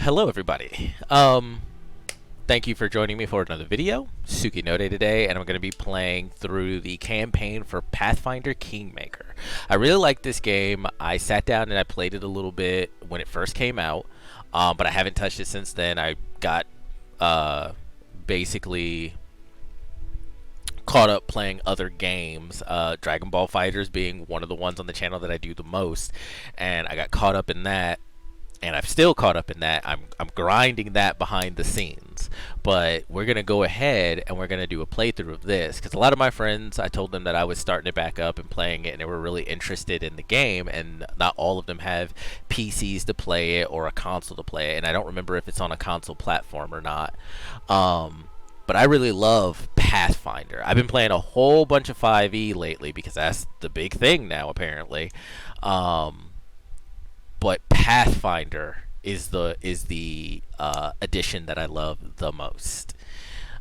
Hello everybody. Thank you for joining me for another video. Suki Node today, and I'm going to be playing through the campaign for Pathfinder Kingmaker. I really like this game. I sat down and I played it a little bit when it first came out, but I haven't touched it since then. I got basically caught up playing other games, Dragon Ball Fighters being one of the ones on the channel that I do the most, and I got caught up in that. And I've still caught up in that. I'm grinding that behind the scenes. But we're going to go ahead and we're going to do a playthrough of this. Because a lot of my friends, I told them that I was starting it back up and playing it. And they were really interested in the game. And not all of them have PCs to play it or a console to play it. And I don't remember if it's on a console platform or not. But I really love Pathfinder. I've been playing a whole bunch of 5e lately. Because that's the big thing now, apparently. But Pathfinder is the edition that I love the most.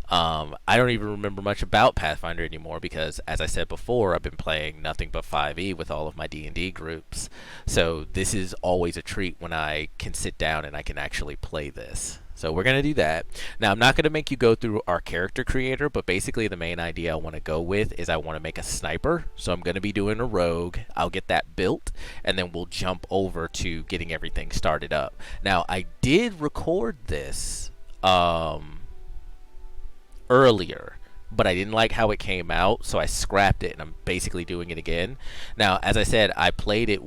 I don't even remember much about Pathfinder anymore because, as I said before, I've been playing nothing but 5e with all of my D&D groups. So this is always a treat when I can sit down and I can actually play this. So we're going to do that. Now, I'm not going to make you go through our character creator, but basically the main idea I want to go with is I want to make a sniper. So I'm going to be doing a rogue. I'll get that built, and then we'll jump over to getting everything started up. Now, I did record this earlier, but I didn't like how it came out, so I scrapped it, and I'm basically doing it again. Now, as I said, I played it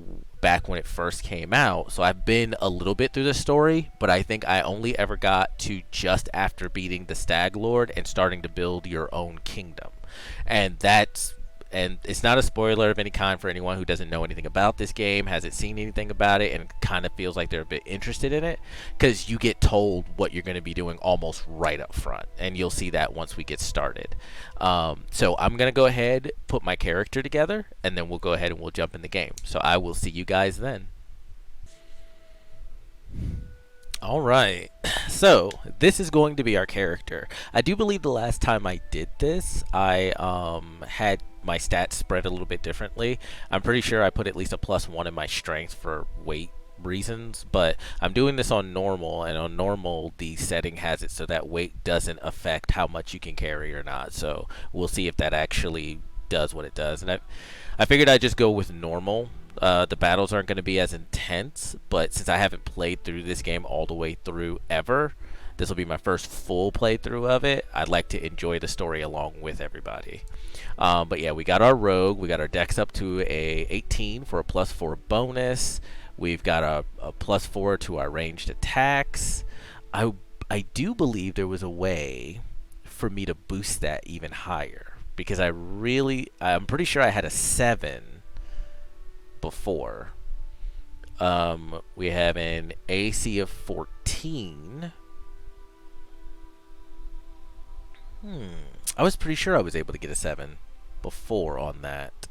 back when it first came out, so I've been a little bit through the story, but I think I only ever got to just after beating the Stag Lord and starting to build your own kingdom. And it's not a spoiler of any kind for anyone who doesn't know anything about this game, hasn't seen anything about it, and kind of feels like they're a bit interested in it, because you get told what you're going to be doing almost right up front, and you'll see that once we get started. So I'm going to go ahead, put my character together, and then we'll go ahead and we'll jump in the game. So I will see you guys then. Alright, so this is going to be our character. I do believe the last time I did this, I had my stats spread a little bit differently. I'm pretty sure I put at least a +1 in my strength for weight reasons, but I'm doing this on normal, and on normal the setting has it so that weight doesn't affect how much you can carry or not. So we'll see if that actually does what it does. And I figured I'd just go with normal. The battles aren't going to be as intense, but since I haven't played through this game all the way through ever, this will be my first full playthrough of it. I'd like to enjoy the story along with everybody. But yeah, we got our rogue. We got our dex up to a 18 for a +4 bonus. We've got a +4 to our ranged attacks. I do believe there was a way for me to boost that even higher, because I'm pretty sure I had a 7 before. We have an AC of 14. I was pretty sure I was able to get a 7 before on that.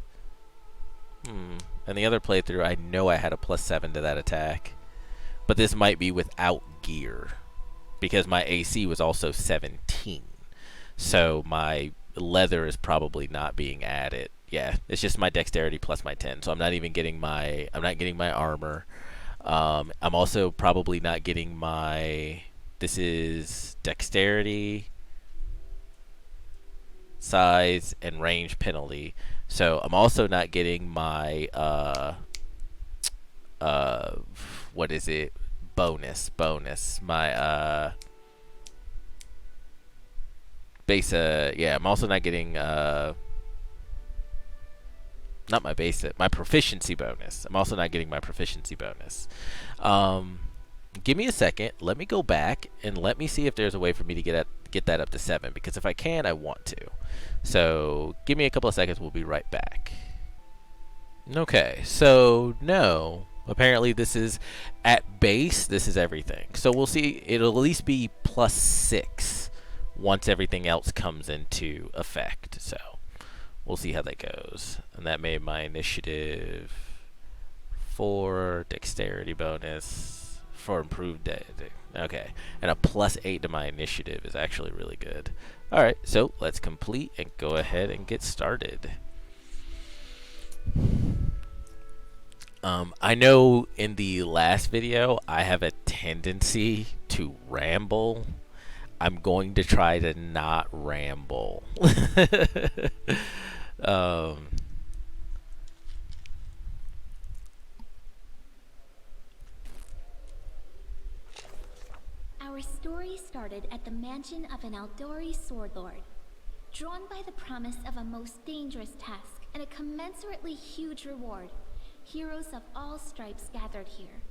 And the other playthrough, I know I had a +7 to that attack. But this might be without gear, because my AC was also 17. So my leather is probably not being added. Yeah, it's just my dexterity plus my 10. So I'm not getting my armor. I'm also probably not getting my, this is dexterity, size, and range penalty. So I'm also not getting my what is it, bonus my base. Yeah, I'm also not getting not my basic, my proficiency bonus. I'm also not getting my proficiency bonus. Give me a second. Let me go back and let me see if there's a way for me to get that up to 7, because if I can, I want to. So give me a couple of seconds. We'll be right back. Okay, so no. Apparently this is at base. This is everything. So we'll see. It'll at least be +6 once everything else comes into effect. So we'll see how that goes. And that made my initiative 4, dexterity bonus for improved okay, and a +8 to my initiative is actually really good. Alright, so let's complete and go ahead and get started. I know in the last video I have a tendency to ramble. I'm going to try to not ramble. um, Our story started at the mansion of an Aldori sword lord. Drawn by the promise of a most dangerous task and a commensurately huge reward, heroes of all stripes gathered here.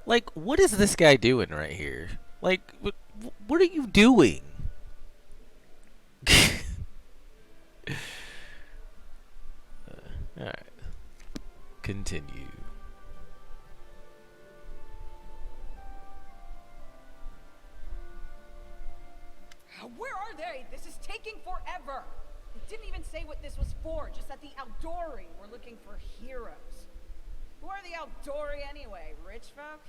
like, what is this guy doing right here? Like, what are you doing? Alright, continue. Where are they? This is taking forever. It didn't even say what this was for, just that the Aldori were looking for heroes. Who are the Aldori anyway? Rich folk?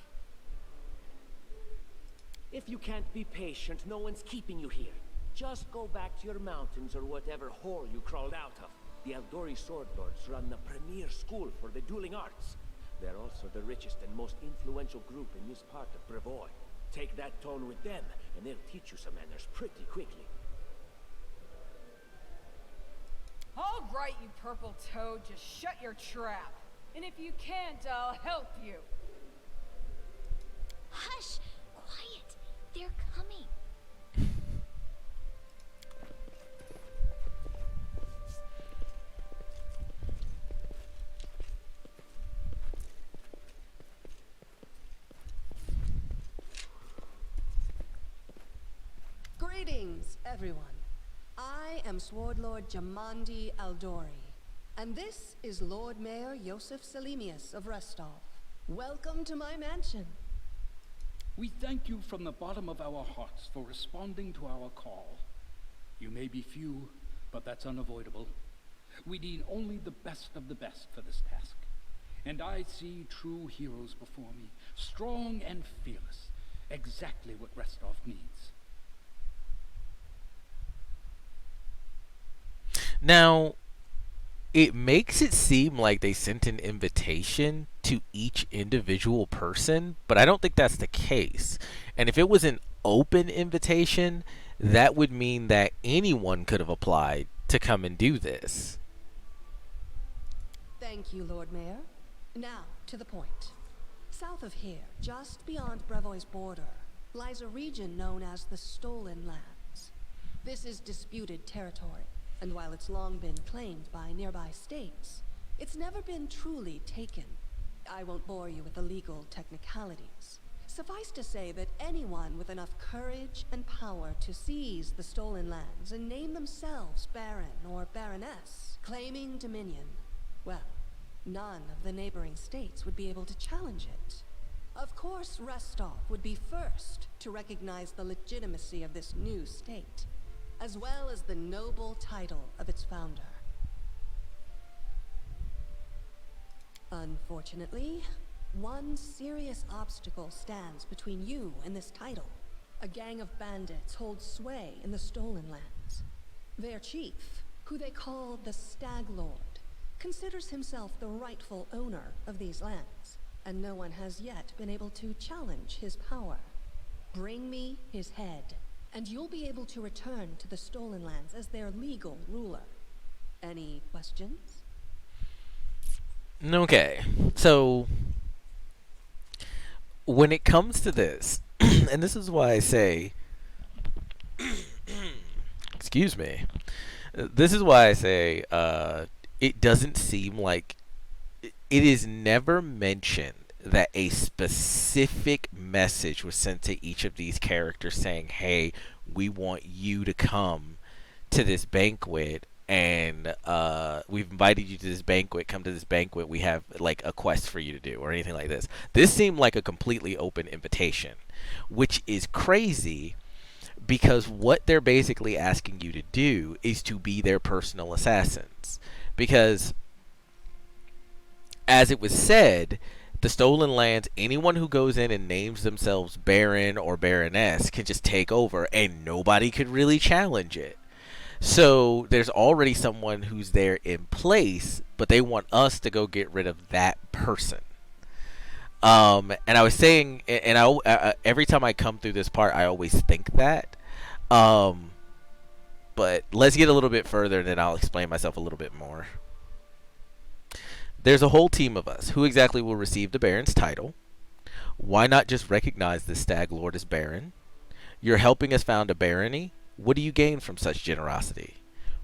If you can't be patient, no one's keeping you here. Just go back to your mountains or whatever hole you crawled out of. The Aldori Sword Lords run the premier school for the dueling arts. They're also the richest and most influential group in this part of Brevoy. Take that tone with them, and they'll teach you some manners pretty quickly. All right, you purple toad, just shut your trap. And if you can't, I'll help you. Hush! Quiet! They're coming. Greetings, everyone. I am Sword Lord Jamandi Aldori, and this is Lord Mayor Yosef Selimius of Restov. Welcome to my mansion. We thank you from the bottom of our hearts for responding to our call. You may be few, but that's unavoidable. We need only the best of the best for this task. And I see true heroes before me, strong and fearless, exactly what Restov needs. Now, it makes it seem like they sent an invitation to each individual person, but I don't think that's the case. And if it was an open invitation, that would mean that anyone could have applied to come and do this. Thank you, Lord Mayor. Now, to the point. South of here, just beyond Brevoy's border, lies a region known as the Stolen Lands. This is disputed territory, and while it's long been claimed by nearby states, it's never been truly taken. I won't bore you with the legal technicalities. Suffice to say that anyone with enough courage and power to seize the stolen lands and name themselves Baron or Baroness, claiming dominion, well, none of the neighboring states would be able to challenge it. Of course, Restov would be first to recognize the legitimacy of this new state, as well as the noble title of its founder. Unfortunately, one serious obstacle stands between you and this title. A gang of bandits holds sway in the Stolen Lands. Their chief, who they call the Stag Lord, considers himself the rightful owner of these lands, and no one has yet been able to challenge his power. Bring me his head, and you'll be able to return to the Stolen Lands as their legal ruler. Any questions? Okay, so when it comes to this, and this is why I say, excuse me, this is why I say it doesn't seem like it is never mentioned that a specific message was sent to each of these characters saying, hey, we want you to come to this banquet, and we've invited you to this banquet, come to this banquet, we have like a quest for you to do, or anything like this. This seemed like a completely open invitation, which is crazy, because what they're basically asking you to do is to be their personal assassins. Because, as it was said, the stolen lands, anyone who goes in and names themselves Baron or Baroness can just take over, and nobody could really challenge it. So there's already someone who's there in place, but they want us to go get rid of that person. And I was saying, and every time I come through this part, I always think that. But let's get a little bit further, and then I'll explain myself a little bit more. There's a whole team of us. Who exactly will receive the Baron's title? Why not just recognize the Stag Lord as Baron? You're helping us found a barony? What do you gain from such generosity?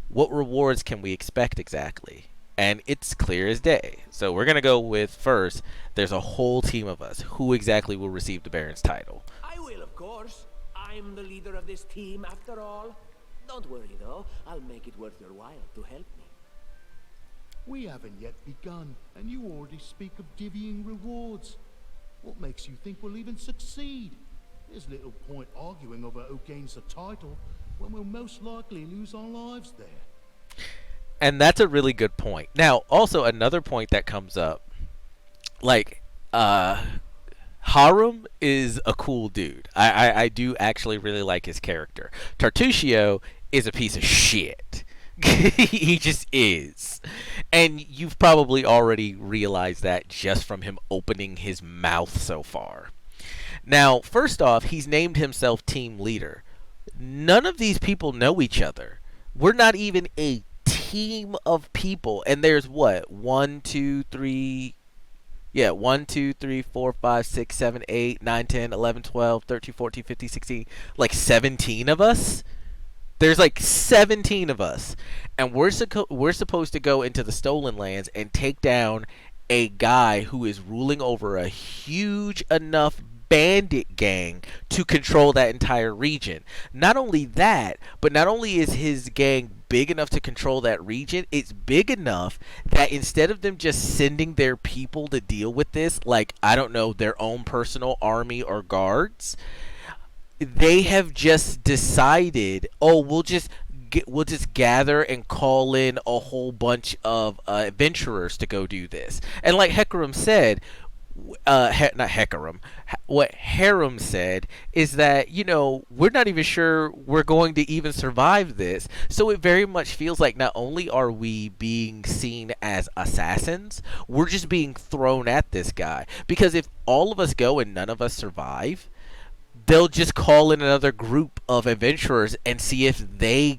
What rewards can we expect exactly? And it's clear as day. So we're going to go with first, there's a whole team of us. Who exactly will receive the Baron's title? I will, of course. I'm the leader of this team, after all. Don't worry, though. I'll make it worth your while to help me. We haven't yet begun, and you already speak of divvying rewards. What makes you think we'll even succeed? There's little point arguing over who gains the title when we'll most likely lose our lives there. And that's a really good point. Now, also another point that comes up, like, Harum is a cool dude. I do actually really like his character. Tartusio is a piece of shit. He just is. And you've probably already realized that just from him opening his mouth so far. Now, first off, he's named himself team leader. None of these people know each other. We're not even a team of people. And there's what? 1, 2, 3... Yeah, 1, 2, 3, 4, 5, 6, 7, 8, 9, 10, 11, 12, 13, 14, 15, 16. Like 17 of us? There's like 17 of us, and we're supposed to go into the Stolen Lands and take down a guy who is ruling over a huge enough bandit gang to control that entire region. Not only that, but not only is his gang big enough to control that region, it's big enough that instead of them just sending their people to deal with this, like, I don't know, their own personal army or guards, they have just decided, oh, we'll just gather and call in a whole bunch of adventurers to go do this. And like Hecarim said, not Hecarim, what Harum said is that, you know, we're not even sure we're going to even survive this. So it very much feels like not only are we being seen as assassins, we're just being thrown at this guy. Because if all of us go and none of us survive, they'll just call in another group of adventurers and see if they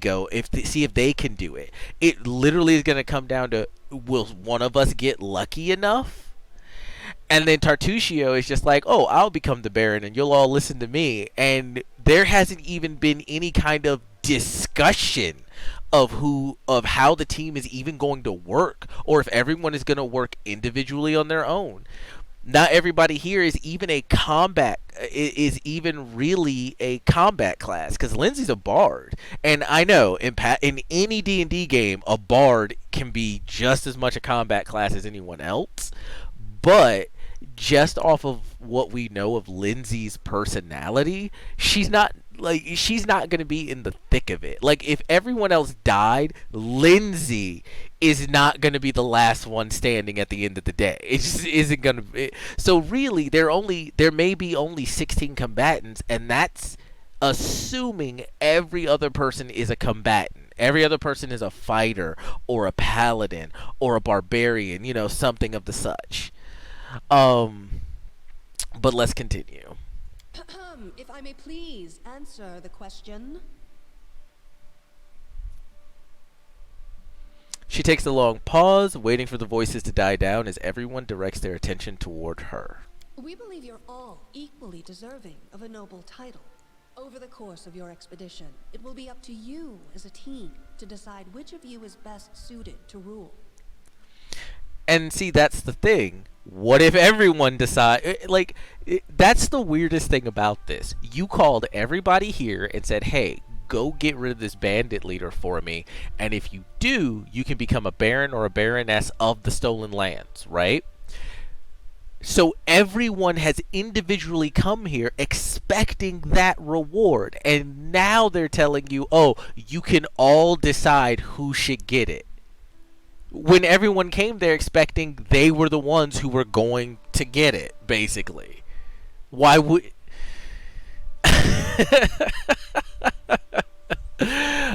see if they can do it. It literally is going to come down to, will one of us get lucky enough? And then Tartusio is just like, oh, I'll become the Baron and you'll all listen to me. And there hasn't even been any kind of discussion of how the team is even going to work, or if everyone is going to work individually on their own. Not everybody here is even really a combat class, because Lindsay's a bard, and I know in any D&D game a bard can be just as much a combat class as anyone else, but just off of what we know of Lindsay's personality, she's not going to be in the thick of it. Like, if everyone else died, Lindsay is not going to be the last one standing at the end of the day. It just isn't going to. So really, there may be only 16 combatants, and that's assuming every other person is a combatant. Every other person is a fighter or a paladin or a barbarian, you know, something of the such. But let's continue. If I may please answer the question. She takes a long pause, waiting for the voices to die down as everyone directs their attention toward her. We believe you're all equally deserving of a noble title. Over the course of your expedition, it will be up to you as a team to decide which of you is best suited to rule. And see, that's the thing. What if everyone that's the weirdest thing about this. You called everybody here and said, hey, go get rid of this bandit leader for me, and if you do, you can become a baron or a baroness of the Stolen Lands, right? So everyone has individually come here expecting that reward, and now they're telling you, oh, you can all decide who should get it. When everyone came there expecting they were the ones who were going to get it, basically. Why would...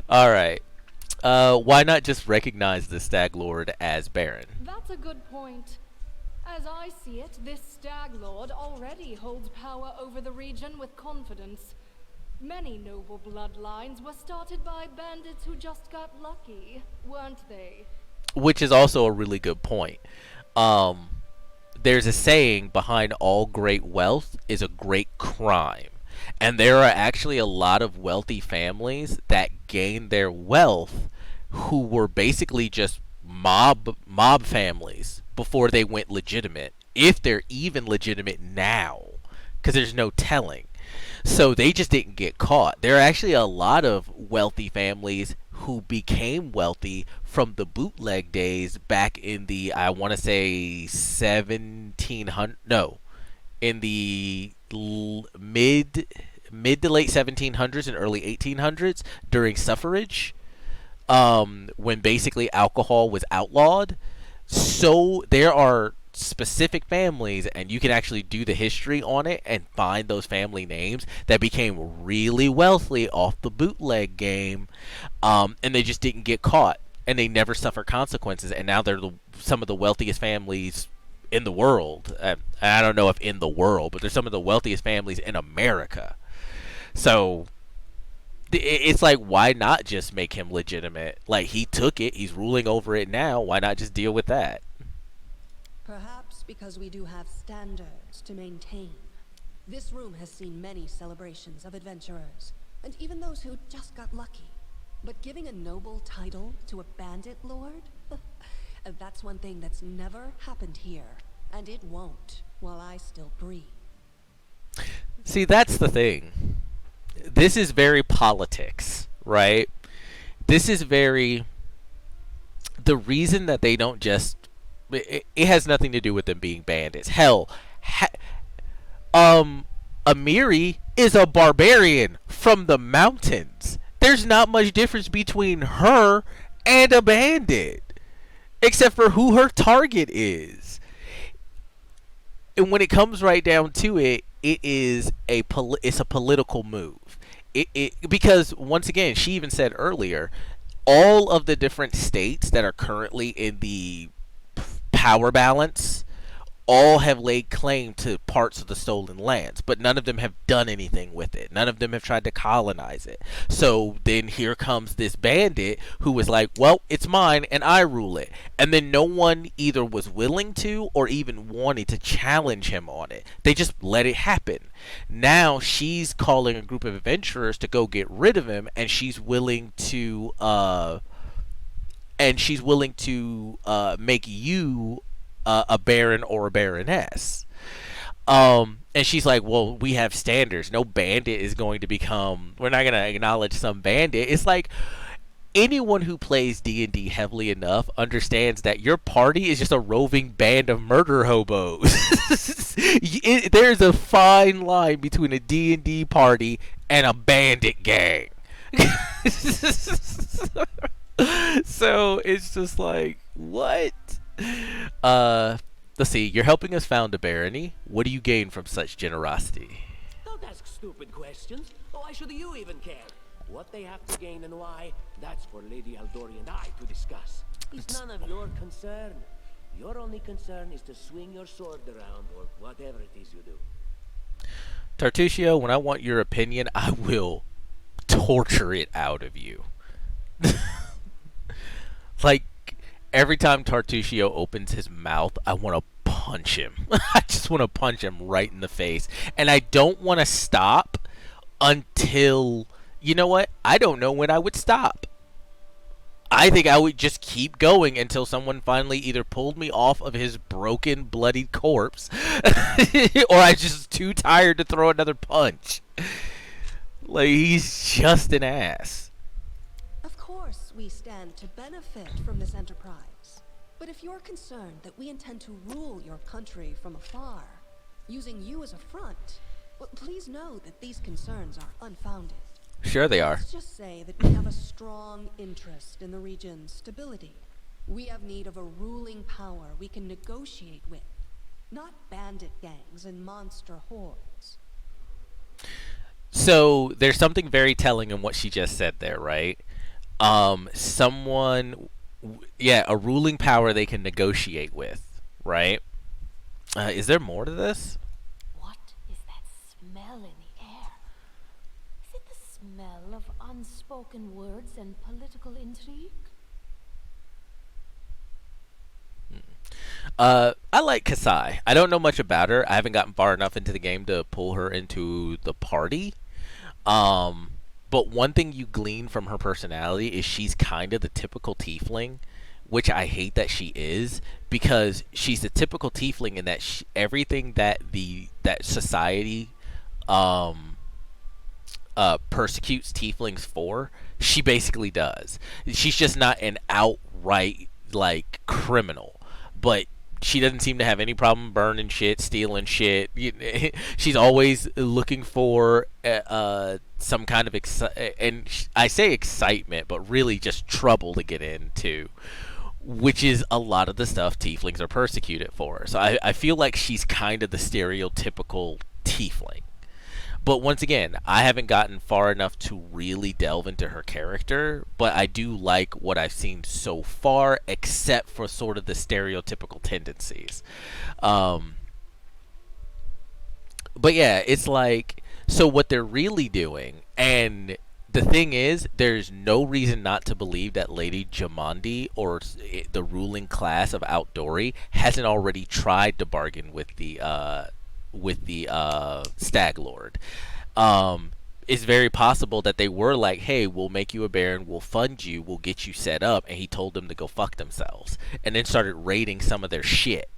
Alright. Why not just recognize the Stag Lord as Baron? That's a good point. As I see it, this Stag Lord already holds power over the region with confidence. Many noble bloodlines were started by bandits who just got lucky, weren't they? Which is also a really good point. There's a saying, behind all great wealth is a great crime. And there are actually a lot of wealthy families that gained their wealth who were basically just mob families before they went legitimate, if they're even legitimate now, because there's no telling. So they just didn't get caught. There are actually a lot of wealthy families who became wealthy from the bootleg days back in the, I want to say 1700, no, in the mid to late 1700s and early 1800s during Suffrage, when basically alcohol was outlawed. So there are specific families, and you can actually do the history on it and find those family names that became really wealthy off the bootleg game, and they just didn't get caught, and they never suffer consequences, and now they're some of the wealthiest families in the world. I don't know if in the world, but they're some of the wealthiest families in America. So it's like, why not just make him legitimate? Like, he took it, he's ruling over it now, why not just deal with that? Perhaps because we do have standards to maintain. This room has seen many celebrations of adventurers, and even those who just got lucky. But giving a noble title to a bandit lord? That's one thing that's never happened here, and it won't while I still breathe. See, that's the thing. This is very politics, right? This is very... The reason that they don't just... It has nothing to do with them being bandits. Hell, Amiri is a barbarian from the mountains. There's not much difference between her and a bandit, except for who her target is. And when it comes right down to it, it's a political move. Because once again, she even said earlier, all of the different states that are currently in the power balance all have laid claim to parts of the stolen lands, but none of them have done anything with it. None of them have tried to colonize it. So then here comes this bandit who was like, well, it's mine and I rule it. And then no one either was willing to or even wanted to challenge him on it. They just let it happen. Now she's calling a group of adventurers to go get rid of him, and she's willing to make you a baron or a baroness. And she's like, well, we have standards. No bandit is going to become... We're not going to acknowledge some bandit. It's like, anyone who plays D&D heavily enough understands that your party is just a roving band of murder hobos. There's a fine line between a D&D party and a bandit gang. So it's just like, what? Let's see. You're helping us found a barony. What do you gain from such generosity? Don't ask stupid questions. Why should you even care? What they have to gain and why, that's for Lady Aldori and I to discuss. It's none of your concern. Your only concern is to swing your sword around, or whatever it is you do. Tartusio, when I want your opinion, I will torture it out of you. Like, every time Tartusio opens his mouth, I want to punch him. I just want to punch him right in the face. And I don't want to stop until... You know what? I don't know when I would stop. I think I would just keep going until someone finally either pulled me off of his broken, bloodied corpse, or I just too tired to throw another punch. Like, he's just an ass. Of course, we stand to benefit from this enterprise. But if you're concerned that we intend to rule your country from afar, using you as a front, well, please know that these concerns are unfounded. Sure they are. Let's just say that we have a strong interest in the region's stability. We have need of a ruling power we can negotiate with. not bandit gangs and monster hordes. So there's something very telling in what she just said there, right? Someone, yeah, a ruling power they can negotiate with, right? Is there more to this? What is that smell in the air? Is it the smell of unspoken words and political intrigue? I like Kasai. I don't know much about her. I haven't gotten far enough into the game to pull her into the party. But one thing you glean from her personality is she's kind of the typical tiefling, which I hate that she is, because she's the typical tiefling in that everything that that society persecutes tieflings for, she basically does. She's just not an outright like criminal, but she doesn't seem to have any problem burning shit, stealing shit. She's always looking for some kind of I say excitement, but really just trouble to get into, which is a lot of the stuff tieflings are persecuted for. So I feel like she's kind of the stereotypical tiefling. But once again, I haven't gotten far enough to really delve into her character, but I do like what I've seen so far, except for sort of the stereotypical tendencies. But yeah, it's like, so what they're really doing, and the thing is, there's no reason not to believe that Lady Jamandi, or the ruling class of Outdory, hasn't already tried to bargain with the Stag Lord. It's very possible that they were like, hey, we'll make you a baron, we'll fund you, we'll get you set up, and he told them to go fuck themselves, and then started raiding some of their shit.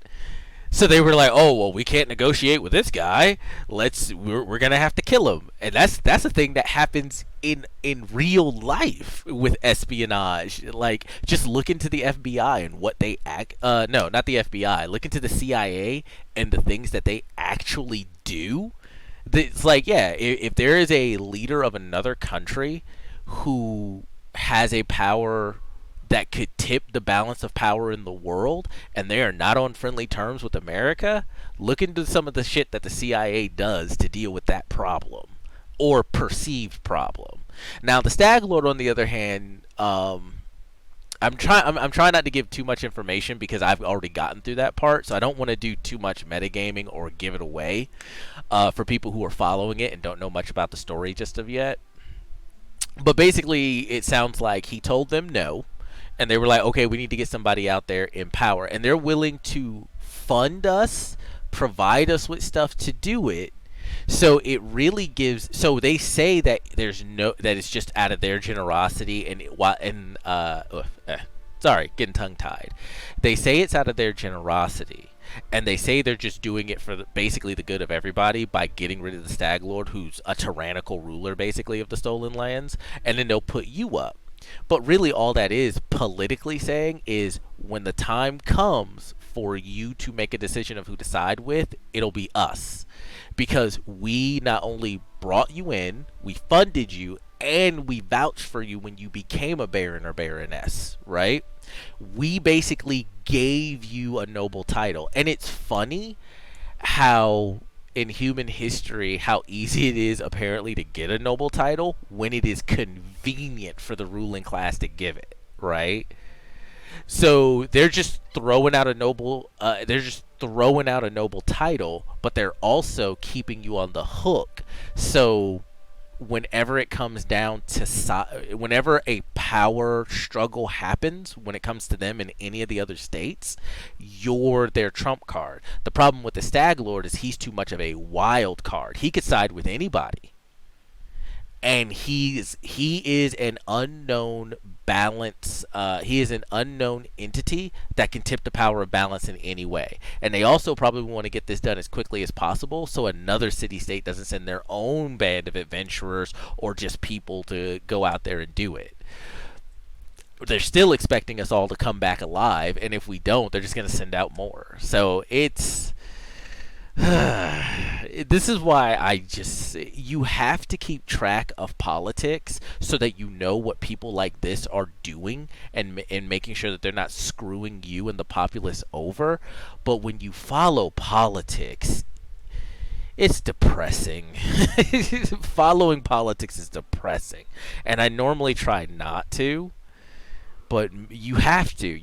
So they were like, oh, well, we can't negotiate with this guy, we're gonna have to kill him. And that's a thing that happens in real life with espionage. Like, just look into the FBI and what they no, not the FBI, look into the CIA and the things that they actually do. It's like, yeah, if there is a leader of another country who has a power that could tip the balance of power in the world, and they are not on friendly terms with America, look into some of the shit that the CIA does to deal with that problem, or perceived problem. Now, the Stag Lord, on the other hand, I'm trying not to give too much information because I've already gotten through that part, so I don't want to do too much metagaming or give it away for people who are following it and don't know much about the story just of yet. But basically, it sounds like he told them no, and they were like, okay, we need to get somebody out there in power, and they're willing to fund us, provide us with stuff to do it. So it really gives. So they say that that it's just out of their generosity, sorry, getting tongue tied. They say it's out of their generosity, and they say they're just doing it for basically the good of everybody by getting rid of the Stag Lord, who's a tyrannical ruler basically of the stolen lands, and then they'll put you up. But really, all that is politically saying is, when the time comes for you to make a decision of who to side with, it'll be us. Because we not only brought you in, we funded you, and we vouched for you when you became a baron or baroness, right? We basically gave you a noble title. And it's funny how in human history, how easy it is apparently to get a noble title when it is convenient for the ruling class to give it, right? So they're just throwing out a noble title, but they're also keeping you on the hook. So whenever it comes down to whenever a power struggle happens, when it comes to them in any of the other states, you're their trump card. The problem with the Stag Lord is he's too much of a wild card. He could side with anybody, and he is an unknown balance. He is an unknown entity that can tip the power of balance in any way. And they also probably want to get this done as quickly as possible, so another city-state doesn't send their own band of adventurers or just people to go out there and do it. They're still expecting us all to come back alive, and if we don't, they're just going to send out more. So it's This is why you have to keep track of politics so that you know what people like this are doing, and making sure that they're not screwing you and the populace over. But when you follow politics, it's depressing. Following politics is depressing, and I normally try not to, but you have to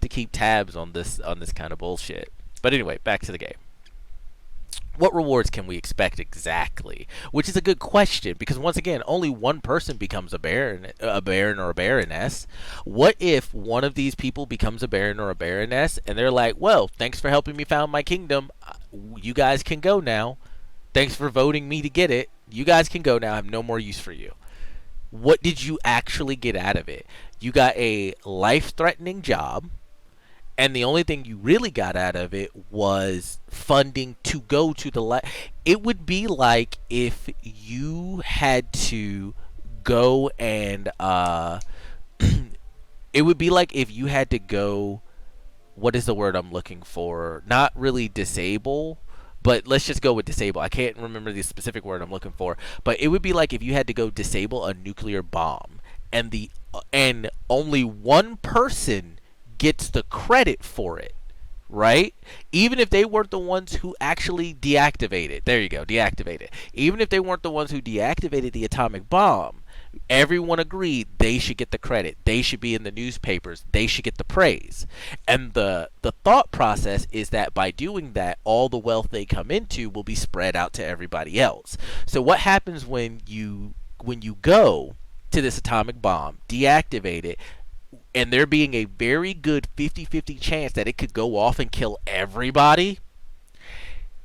keep tabs on this kind of bullshit. But anyway, back to the game. What rewards can we expect exactly? Which is a good question, because once again, only one person becomes a baron or a baroness. What if one of these people becomes a baron or a baroness, and they're like, "Well, thanks for helping me found my kingdom. You guys can go now. Thanks for voting me to get it. You guys can go now. I have no more use for you." What did you actually get out of it? You got a life-threatening job, and the only thing you really got out of it was funding to go to the it would be like if you had to go and it would be like if you had to go, what is the word I'm looking for? Not really disable, but let's just go with disable. I can't remember the specific word I'm looking for, but it would be like if you had to go disable a nuclear bomb, and only one person gets the credit for it, right? Even if they weren't the ones who actually deactivated. There you go, deactivated. Even if they weren't the ones who deactivated the atomic bomb, everyone agreed they should get the credit. They should be in the newspapers. They should get the praise. And the thought process is that by doing that, all the wealth they come into will be spread out to everybody else. So what happens when you go to this atomic bomb, deactivate it, and there being a very good 50-50 chance that it could go off and kill everybody,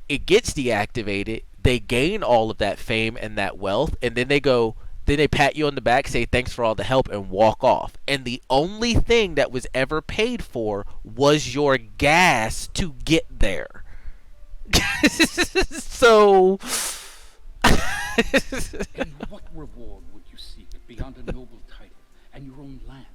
it gets deactivated, they gain all of that fame and that wealth, and then they pat you on the back, say thanks for all the help, and walk off. And the only thing that was ever paid for was your gas to get there. So And what reward would you seek beyond a noble title and your own lands?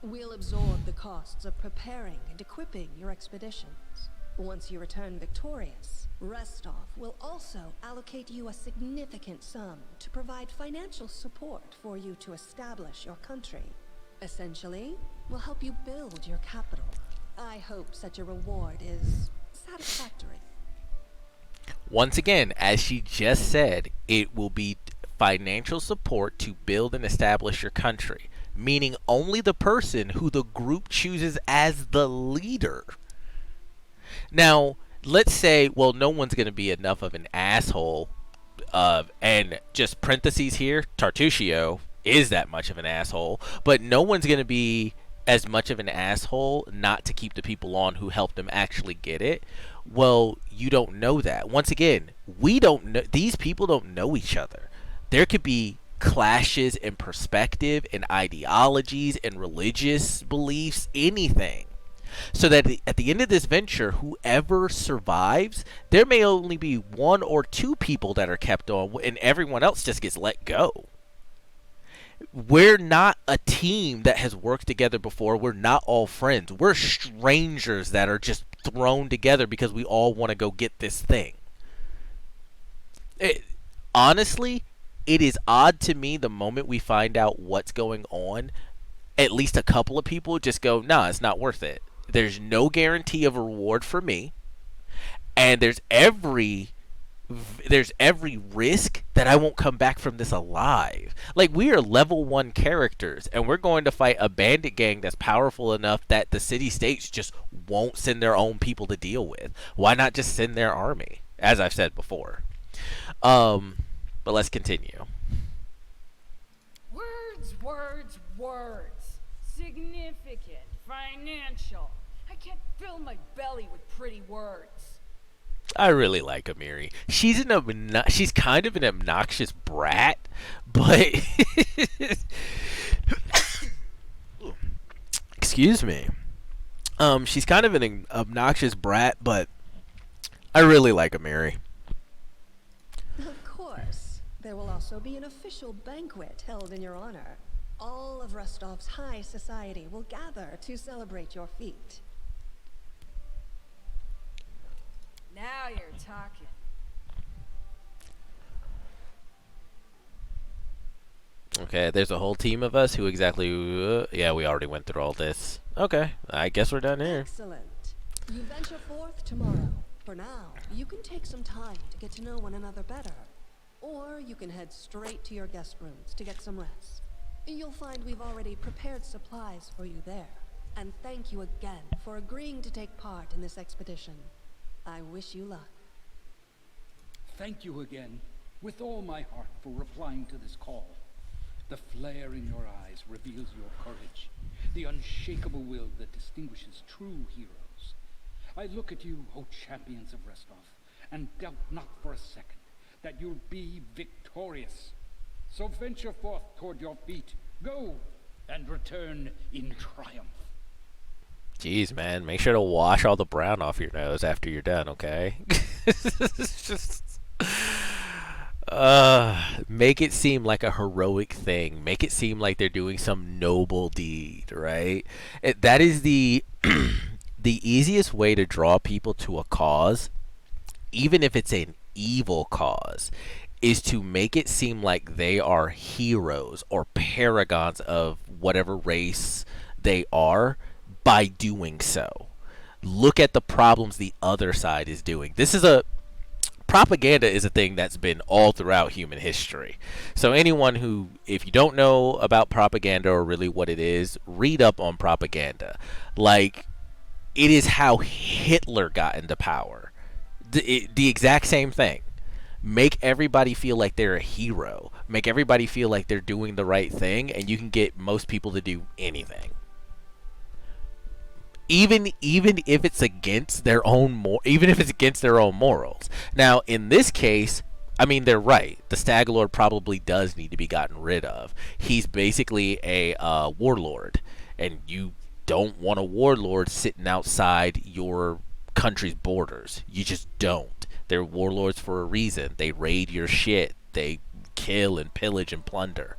We'll absorb the costs of preparing and equipping your expeditions. Once you return victorious, Restov will also allocate you a significant sum to provide financial support for you to establish your country. Essentially, we'll help you build your capital. I hope such a reward is satisfactory. once again, as she just said, it will be financial support to build and establish your country, meaning only the person who the group chooses as the leader. Now, let's say, well, no one's going to be enough of an asshole, and just parentheses here, Tartusio is that much of an asshole, but no one's going to be as much of an asshole not to keep the people on who helped them actually get it. Well, you don't know that. Once again, we don't know. These people don't know each other. There could be clashes in perspective and ideologies and religious beliefs, anything. So that at the end of this venture, whoever survives, there may only be one or two people that are kept on, and everyone else just gets let go. We're not a team that has worked together before. We're not all friends. We're strangers that are just thrown together because we all want to go get this thing. Honestly, it is odd to me the moment we find out what's going on, at least a couple of people just go, nah, it's not worth it. There's no guarantee of a reward for me, and there's every risk that I won't come back from this alive. Like, we are level 1 characters, and we're going to fight a bandit gang that's powerful enough that the city-states just won't send their own people to deal with. Why not just send their army, as I've said before? But let's continue. Words, words, words. Significant, financial. I can't fill my belly with pretty words. I really like Amiri. She's kind of an obnoxious brat, but excuse me. She's kind of an obnoxious brat, but I really like Amiri. Of course. There will also be an official banquet held in your honor. All of Rostov's high society will gather to celebrate your feat. Now you're talking. Okay, there's a whole team of us who exactly... yeah, we already went through all this. Okay, I guess we're done here. Excellent. You venture forth tomorrow. For now, you can take some time to get to know one another better. Or you can head straight to your guest rooms to get some rest. You'll find we've already prepared supplies for you there. And thank you again for agreeing to take part in this expedition. I wish you luck. Thank you again, with all my heart, for replying to this call. The flare in your eyes reveals your courage, the unshakable will that distinguishes true heroes. I look at you, O champions of Restov, and doubt not for a second that you'll be victorious. So venture forth toward your feet, go, and return in triumph. Jeez, man, make sure to wash all the brown off your nose after you're done, okay? It's just... make it seem like a heroic thing. Make it seem like they're doing some noble deed, right? That is the the easiest way to draw people to a cause, even if it's an evil cause, is to make it seem like they are heroes or paragons of whatever race they are by doing so. Look at the problems the other side is doing. Propaganda is a thing that's been all throughout human history. So anyone who, if you don't know about propaganda or really what it is, read up on propaganda. Like, it is how Hitler got into power. The exact same thing. Make everybody feel like they're a hero. Make everybody feel like they're doing the right thing, and you can get most people to do anything. Even if it's against their own morals. Now, in this case, I mean, they're right. The Stag Lord probably does need to be gotten rid of. He's basically a warlord, and you don't want a warlord sitting outside your country's borders. You just don't. They're warlords for a reason. They raid your shit. They kill and pillage and plunder.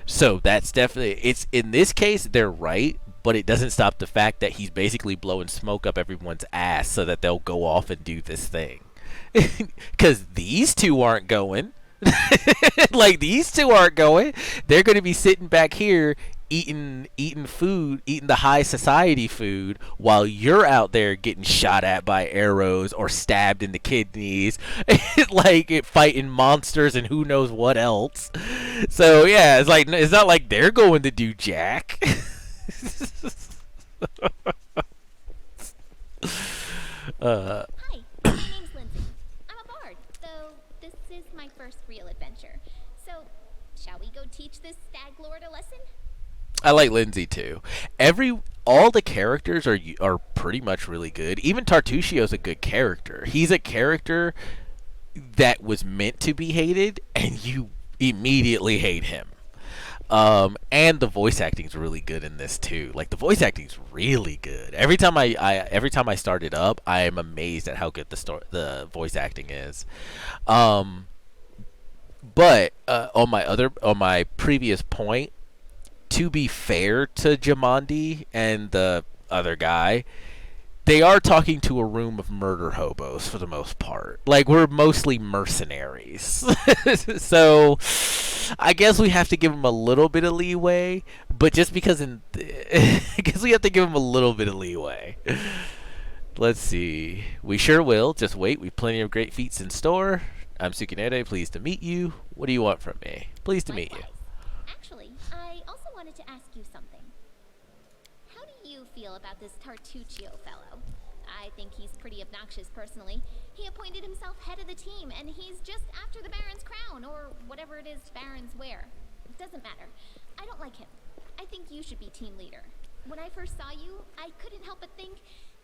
So that's definitely, it's, in this case, they're right, but it doesn't stop the fact that he's basically blowing smoke up everyone's ass so that they'll go off and do this thing. Because these two aren't going. Like, these two aren't going. They're going to be sitting back here eating food, eating the high society food, while you're out there getting shot at by arrows or stabbed in the kidneys, like fighting monsters and who knows what else. So yeah, it's like, it's not like they're going to do jack. Hi, my name's Lindsay. I'm a bard, though this is my first real adventure. So, shall we go teach this stag lord a lesson? I like Lindsay too. All the characters are pretty much really good. Even Tartuccio's a good character. He's a character that was meant to be hated, and you immediately hate him. And the voice acting's really good in this too. Like, the voice acting's really good. Every time I start it up, I am amazed at how good the voice acting is. But on my previous point, to be fair to Jamandi and the other guy, they are talking to a room of murder hobos for the most part. Like, we're mostly mercenaries. So I guess we have to give them a little bit of leeway, but just because I guess we have to give them a little bit of leeway. Let's see. We sure will. Just wait. We've plenty of great feats in store. I'm Sukinere. Pleased to meet you. What do you want from me? Pleased to meet you. Actually, I also wanted to ask you something. How do you feel about this Tartuccio fellow? I think he's pretty obnoxious personally. He appointed himself head of the team, and he's just after the Baron's crown, or whatever it is Barons wear. It doesn't matter. I don't like him. I think you should be team leader. When I first saw you, I couldn't help but think,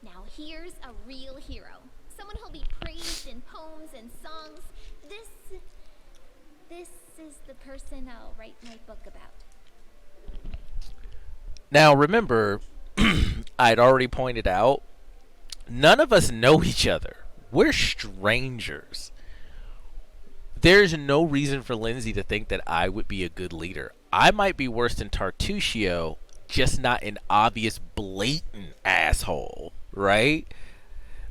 now here's a real hero. Someone who'll be praised in poems and songs. This is the person I'll write my book about. Now, remember, I'd already pointed out, none of us know each other. We're strangers. There's no reason for Lindsay to think that I would be a good leader. I might be worse than Tartuccio, just not an obvious, blatant asshole, right?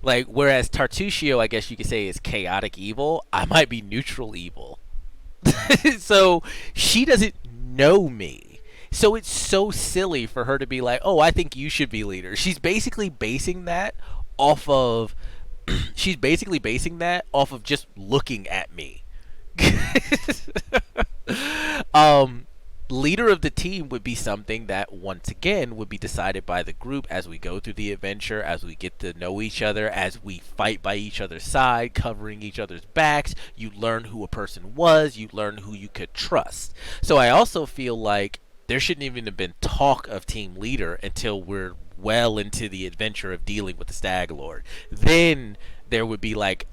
Like, whereas Tartuccio, I guess you could say, is chaotic evil, I might be neutral evil. So she doesn't know me. So it's so silly for her to be like, "Oh, I think you should be leader." She's basically basing that off of just looking at me. um Leader of the team would be something that once again would be decided by the group as we go through the adventure, as we get to know each other, as we fight by each other's side, covering each other's backs. You learn who a person was, you learn who you could trust. So I also feel like there shouldn't even have been talk of team leader until we're well into the adventure of dealing with the Stag Lord. Then there would be like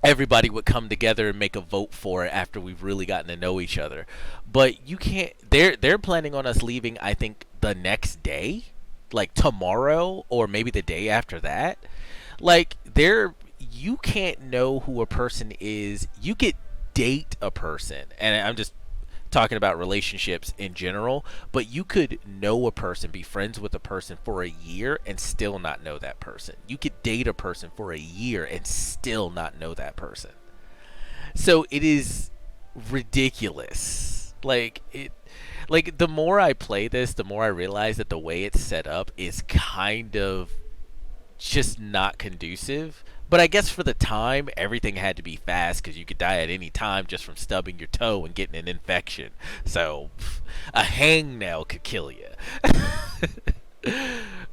everybody would come together and make a vote for it after we've really gotten to know each other. But you can't. They're planning on us leaving, I think, the next day, like tomorrow or maybe the day after that. Like, you can't know who a person is. You could date a person, and I'm just talking about relationships in general, but you could know a person, be friends with a person for a year and still not know that person. You could date a person for a year and still not know that person. So it is ridiculous. Like the more I play this, the more I realize that the way it's set up is kind of just not conducive. But I guess for the time, everything had to be fast because you could die at any time just from stubbing your toe and getting an infection. So, a hangnail could kill you.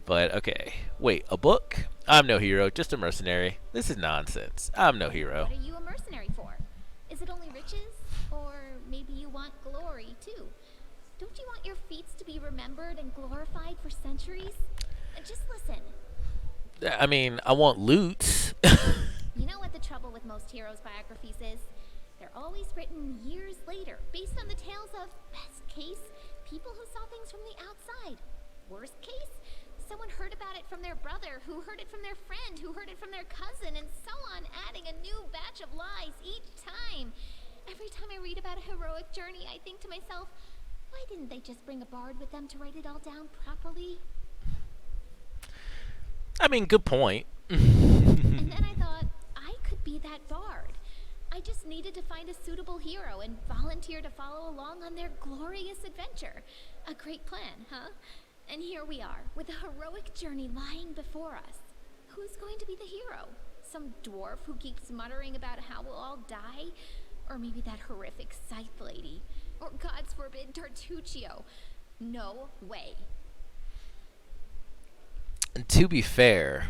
But, okay. Wait, a book? I'm no hero, just a mercenary. This is nonsense. I'm no hero. What are you a mercenary for? Is it only riches? Or maybe you want glory, too? Don't you want your feats to be remembered and glorified for centuries? Just listen. I mean, I want loot. You know what the trouble with most heroes' biographies is? They're always written years later, based on the tales of, best case, people who saw things from the outside. Worst case, someone heard about it from their brother, who heard it from their friend, who heard it from their cousin, and so on, adding a new batch of lies each time. Every time I read about a heroic journey, I think to myself, why didn't they just bring a bard with them to write it all down properly? I mean, good point. And then I thought, I could be that bard. I just needed to find a suitable hero and volunteer to follow along on their glorious adventure. A great plan, huh? And here we are, with a heroic journey lying before us. Who's going to be the hero? Some dwarf who keeps muttering about how we'll all die? Or maybe that horrific scythe lady? Or, God's forbid, Tartuccio? No way. To be fair,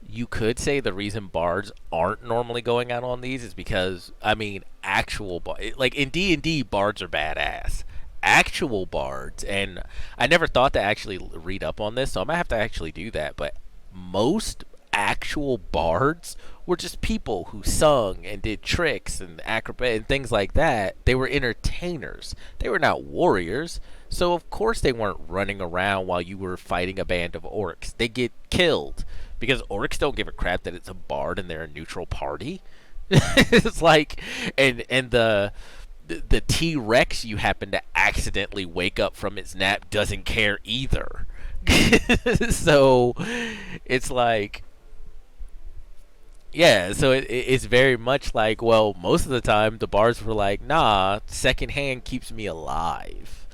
you could say the reason bards aren't normally going out on these is because, I mean, like in D&D, bards are badass. Actual bards, and I never thought to actually read up on this, so I might have to actually do that, but most actual bards were just people who sung and did tricks and acrobat and things like that. They were entertainers. They were not warriors. So of course they weren't running around while you were fighting a band of orcs. They get killed because orcs don't give a crap that it's a bard and they're a neutral party. It's like, and the T-Rex you happen to accidentally wake up from its nap doesn't care either. So it's like, yeah, so it's very much like, well, most of the time the bards were like, nah, secondhand keeps me alive.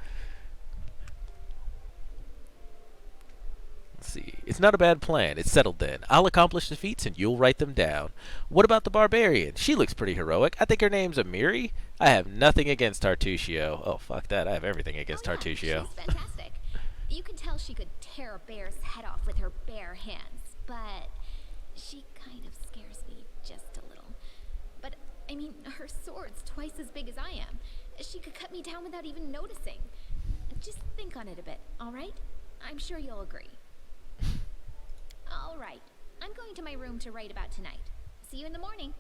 Let's see. It's not a bad plan. It's settled then. I'll accomplish the feats and you'll write them down. What about the barbarian? She looks pretty heroic. I think her name's Amiri. I have nothing against Tartuccio. Oh, fuck that. I have everything against Tartuccio. She's fantastic. You can tell she could tear a bear's head off with her bare hands, but she kind of scares me just a little. But, I mean, her sword's twice as big as I am. She could cut me down without even noticing. Just think on it a bit, all right? I'm sure you'll agree. All right. I'm going to my room to write about tonight. See you in the morning.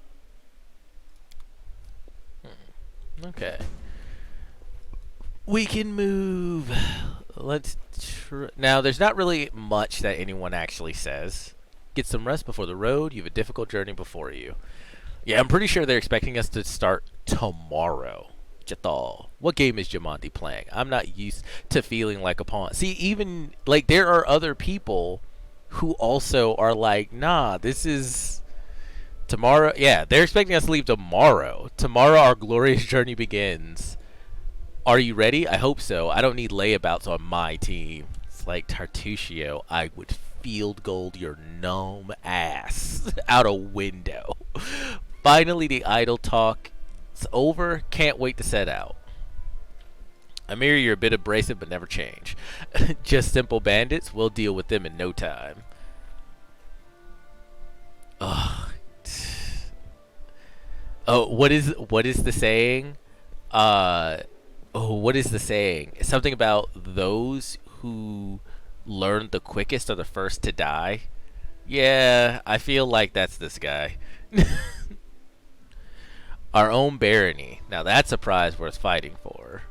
Okay. We can move. Now, there's not really much that anyone actually says. Get some rest before the road. You have a difficult journey before you. Yeah, I'm pretty sure they're expecting us to start tomorrow. Jathal. What game is Jamandi playing? I'm not used to feeling like a pawn. See, even like there are other people who also are like, nah, this is tomorrow. Yeah, they're expecting us to leave tomorrow. Tomorrow our glorious journey begins. Are you ready? I hope so. I don't need layabouts on my team. It's like Tartusio, I would field gold your gnome ass out a window. Finally, the idle talk is over. Can't wait to set out. Amir, you're a bit abrasive, but never change. Just simple bandits. We'll deal with them in no time. Oh, what is the saying? What is the saying? Something about those who learn the quickest are the first to die. Yeah, I feel like that's this guy. Our own barony. Now that's a prize worth fighting for.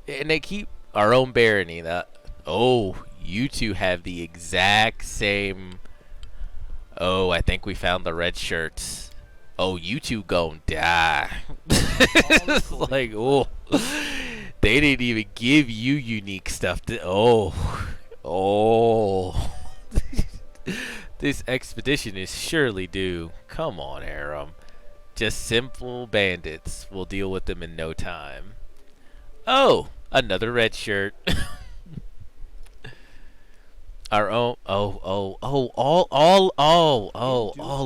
And they keep our own barony. Oh, you two have the exact same. Oh, I think we found the red shirts. Oh, you two gon' die. It's like, oh, they didn't even give you unique stuff to. Oh. This expedition is surely due. Come on, Aram. Just simple bandits. We'll deal with them in no time. Oh, another red shirt. Our own. All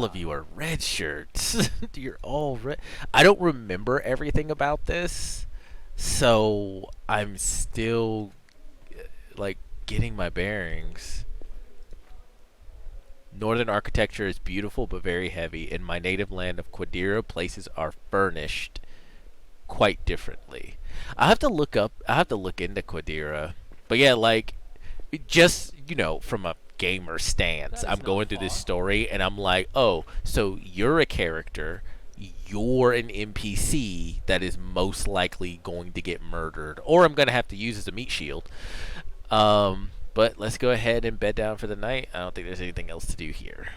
of you are red shirts. You're all red. I don't remember everything about this, so I'm still like getting my bearings. Northern architecture is beautiful but very heavy. In my native land of Quadira, places are furnished quite differently. I have to look into Quadira. But yeah, like, just, from a gamer stance, I'm going through this story and I'm like, oh, so you're a character, you're an NPC that is most likely going to get murdered, or I'm going to have to use as a meat shield. But let's go ahead and bed down for the night. I don't think there's anything else to do here.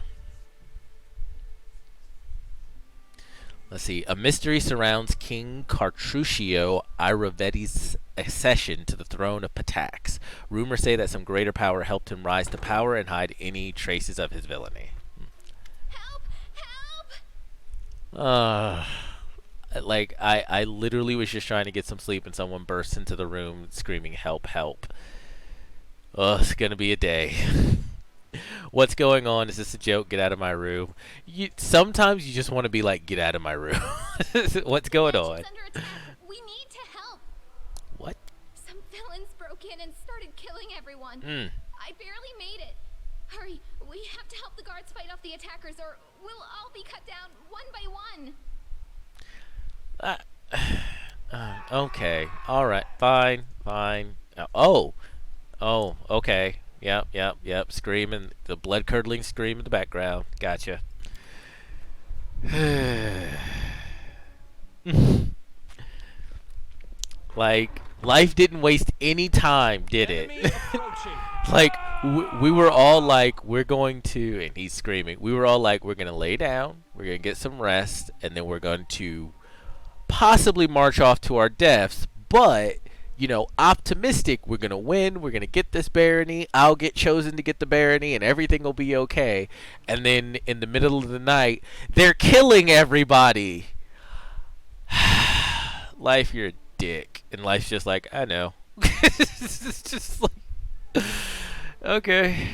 Let's see. A mystery surrounds King Cartruccio Iravetti's accession to the throne of Patax. Rumors say that some greater power helped him rise to power and hide any traces of his villainy. Help! Like, I literally was just trying to get some sleep and someone bursts into the room screaming, help, help. Oh, it's gonna be a day. What's going on? Is this a joke? Get out of my room. Sometimes you just want to be like, get out of my room. What's going on? Under attack. We need to help. What? Some villains broke in and started killing everyone. I barely made it. Hurry, we have to help the guards fight off the attackers or we'll all be cut down one by one. Okay. Alright. Fine. Oh, okay. Yep. Screaming. The blood-curdling scream in the background. Gotcha. Like, life didn't waste any time, did it? Like, we were all like, we're going to, and he's screaming, we were all like, we're going to lay down, we're going to get some rest, and then we're going to possibly march off to our deaths, but optimistic, we're going to win, we're going to get this barony, I'll get chosen to get the barony, and everything will be okay. And then in the middle of the night, they're killing everybody. Life, you're a dick. And life's just like, I know. It's just like, okay.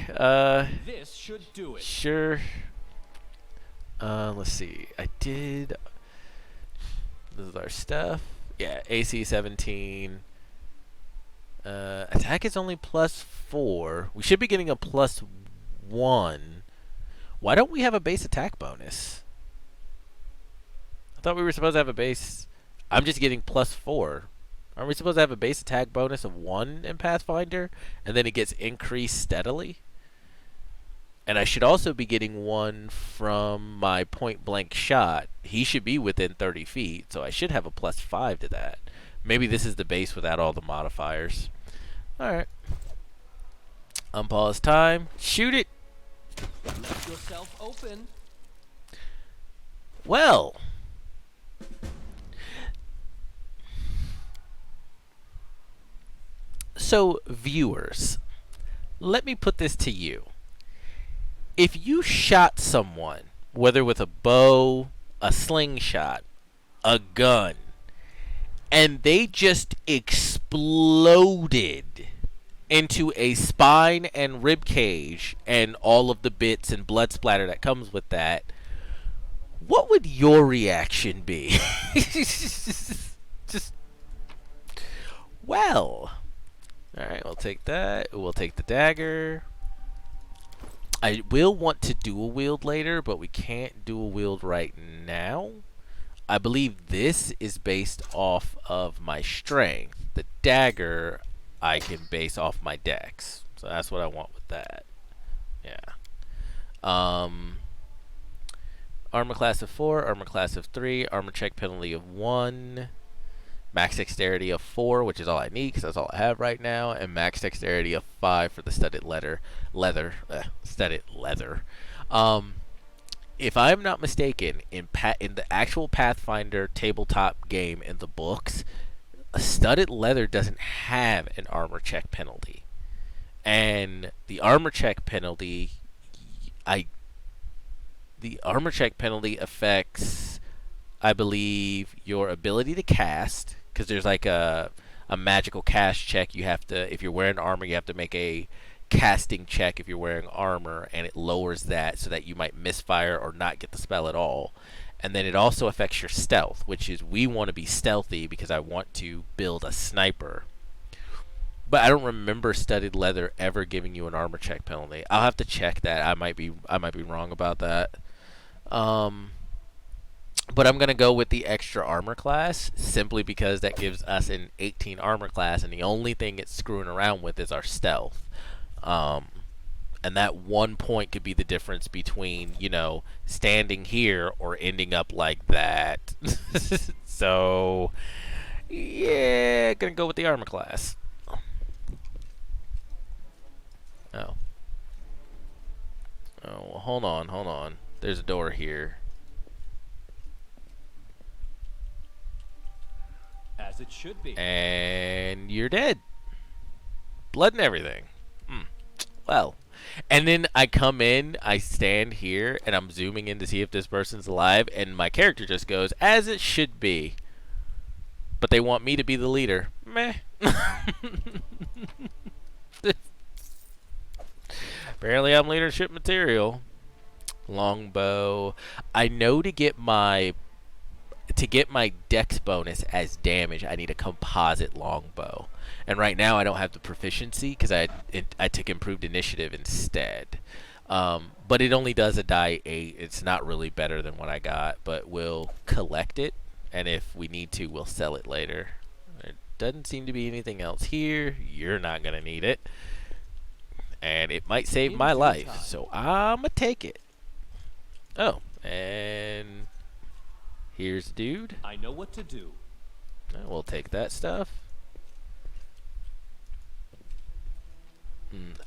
This should do it. Sure. Let's see. This is our stuff. Yeah, AC 17. Attack is only +4. We should be getting a +1. Why don't we have a base attack bonus? I thought we were supposed to have a base. I'm just getting +4. Aren't we supposed to have a base attack bonus of 1 in Pathfinder? And then it gets increased steadily? And I should also be getting 1 from my point blank shot. He should be within 30 feet, so I should have a +5 to that. Maybe this is the base without all the modifiers. Alright. Unpause time. Shoot it! Let yourself open. Well, So, viewers, let me put this to you. If you shot someone, whether with a bow, a slingshot, a gun, and they just exploded into a spine and rib cage and all of the bits and blood splatter that comes with that, what would your reaction be? Just, well, alright, we'll take that. We'll take the dagger. I will want to dual wield later, but we can't dual wield right now. I believe this is based off of my strength. The dagger I can base off my dex. So that's what I want with that. Yeah. Armor class of 4, armor class of 3, armor check penalty of 1, max dexterity of 4, which is all I need because that's all I have right now, and max dexterity of 5 for the studded leather. If I'm not mistaken, in the actual Pathfinder tabletop game in the books, a studded leather doesn't have an armor check penalty, and the armor check penalty, affects, I believe, your ability to cast, because there's like a magical cast check. You have to, if you're wearing armor, you have to make a casting check if you're wearing armor, and it lowers that so that you might misfire or not get the spell at all. And then it also affects your stealth, which is, we want to be stealthy because I want to build a sniper. But I don't remember studded leather ever giving you an armor check penalty. I'll have to check that. I might be wrong about that. But I'm gonna go with the extra armor class simply because that gives us an 18 armor class, and the only thing it's screwing around with is our stealth. And that 1 point could be the difference between, you know, standing here or ending up like that. So, yeah, gonna go with the armor class. Oh, well, hold on. There's a door here. As it should be. And you're dead. Blood and everything. Well, and then I come in, I stand here, and I'm zooming in to see if this person's alive, and my character just goes, as it should be. But they want me to be the leader. Meh. Apparently I'm leadership material. Longbow. I know to get my dex bonus as damage, I need a composite longbow. And right now I don't have the proficiency because I took improved initiative instead. But it only does a die 8. It's not really better than what I got, but we'll collect it, and if we need to, we'll sell it later. There doesn't seem to be anything else here. You're not going to need it. And it might save my life, so I'm going to take it. Oh, and here's the dude. I know what to do. We'll take that stuff.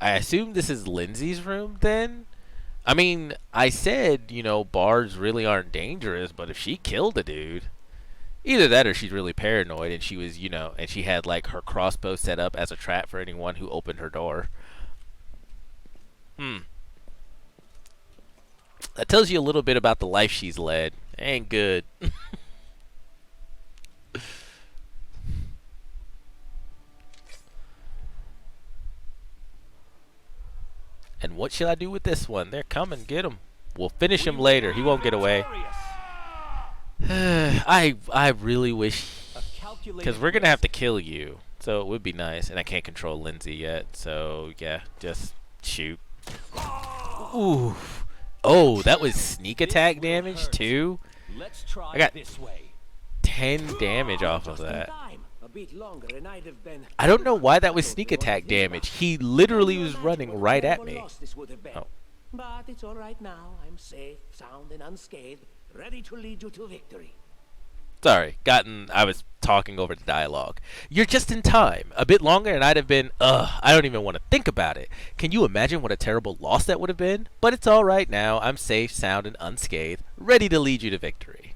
I assume this is Lindsay's room then? I mean, I said, you know, bards really aren't dangerous, but if she killed a dude, either that or she's really paranoid and she was, you know, and she had like her crossbow set up as a trap for anyone who opened her door. That tells you a little bit about the life she's led. Ain't good. And what should I do with this one? They're coming. Get him. We'll finish him later. He won't get away. I really wish, because we're going to have to kill you. So it would be nice. And I can't control Lindsay yet. So, yeah, just shoot. Ooh. Oh, that was sneak attack damage, too? I got 10 damage off of that. I don't know why that was sneak attack damage. He literally was running right at me. Oh. But it's all right now. I'm safe, sound, and unscathed, ready to lead you to victory. Sorry, I was talking over the dialogue. You're just in time. A bit longer and I'd have been, I don't even want to think about it. Can you imagine what a terrible loss that would have been? But it's all right now. I'm safe, sound, and unscathed, ready to lead you to victory.